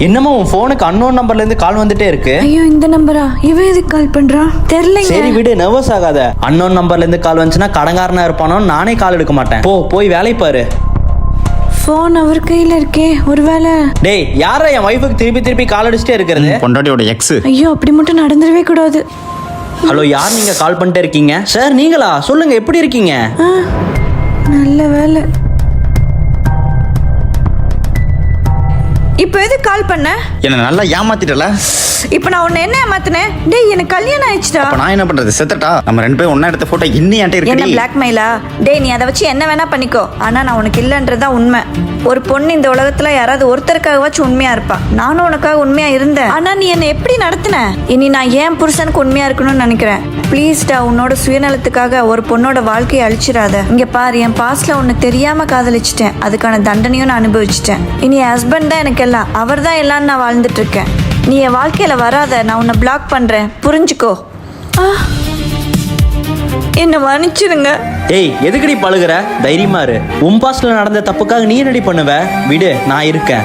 என்னமோ உன் போனுக்கு அன்னோன் நம்பர்ல இருந்து கால் வந்துட்டே இருக்கு. ஐயோ இந்த நம்பரா? இவன் எதுக்கு கால் பண்றா தெரியலங்க. சரி விடு, நர்வஸ் ஆகாத. அன்னோன் நம்பர்ல இருந்து கால் வந்துச்சுன்னா கடங்காரனா இருப்பானோ, நானே கால் எடுக்க மாட்டேன். போய் வேலை பாரு. போன் அவர் கையில இருக்கே, ஒருவேளை. டேய், யாரா என் வைஃபுக்கு திருப்பி கால் அடிச்சுட்டே இருக்கிறது? பொண்டாட்டியோட எக்ஸ். ஐயோ அப்படி மட்டும் நடந்துடவே கூடாது. ஹலோ, யார் நீங்க? கால் பண்ணிட்டே இருக்கீங்க. சார் நீங்களா? சொல்லுங்க, எப்படி இருக்கீங்க? நல்ல வேலை. இப்போ எதுக்கு கால் பண்ண? என்ன நல்லா ஏமாத்திட்டல. இப்போ நான் உன்னை என்ன ஏமாத்தினேன்? டேய் எனக்கு கல்யாணம் ஆயிடுச்சுடா. அப்ப நான் என்ன பண்றது? செத்தட்டா? நம்ம ரெண்டு பேரும் ஒண்ணா எடுத்த போட்டோ இன்னும் என்கிட்ட என்ன இருக்கு. பிளாக்மெயிலா? டேய் நீ அதை வச்சு என்ன வேணா பண்ணிக்கோ, ஆனா நான் உனக்கு இல்லைன்றதுதான் உண்மை. ஒரு பொண்ணு இந்த உலகத்துல யாராவது ஒருத்தருக்காகவாச்சும் உண்மையா இருப்பா. நானும் உனக்காக உண்மையா இருந்தேன். ஆனா நீ என்ன எப்படி நடத்தின? இனி நான் ஏன் புருஷனுக்கு உண்மையா இருக்கணும்னு நினைக்கிறேன். ப்ளீஸ்டா, உன்னோட சுயநலத்துக்காக ஒரு பொண்ணோட வாழ்க்கையை அழிச்சிடாத. இங்க பாரு, என் பாஸ்ட்ல உன்னை தெரியாம காதலிச்சிட்டேன். அதுக்கான தண்டனையும் நான் அனுபவிச்சிட்டேன். இனி என் ஹஸ்பண்ட் தான் எனக்கு எல்லாம், அவர் தான் எல்லாம் நான் வாழ்ந்துட்டு இருக்கேன். நீ என் வாழ்க்கையில வராத, நான் உன்னை பிளாக் பண்றேன், புரிஞ்சுக்கோ. என்ன மன்னிச்சிருங்க. ஏய், எதுக்குடி பழுகுற? தைரியமா இரு. உன் பாஸ்ட்ல நடந்த தப்புக்காக நீ என்னடி பண்ணுவ? விடு, நான் இருக்கேன்.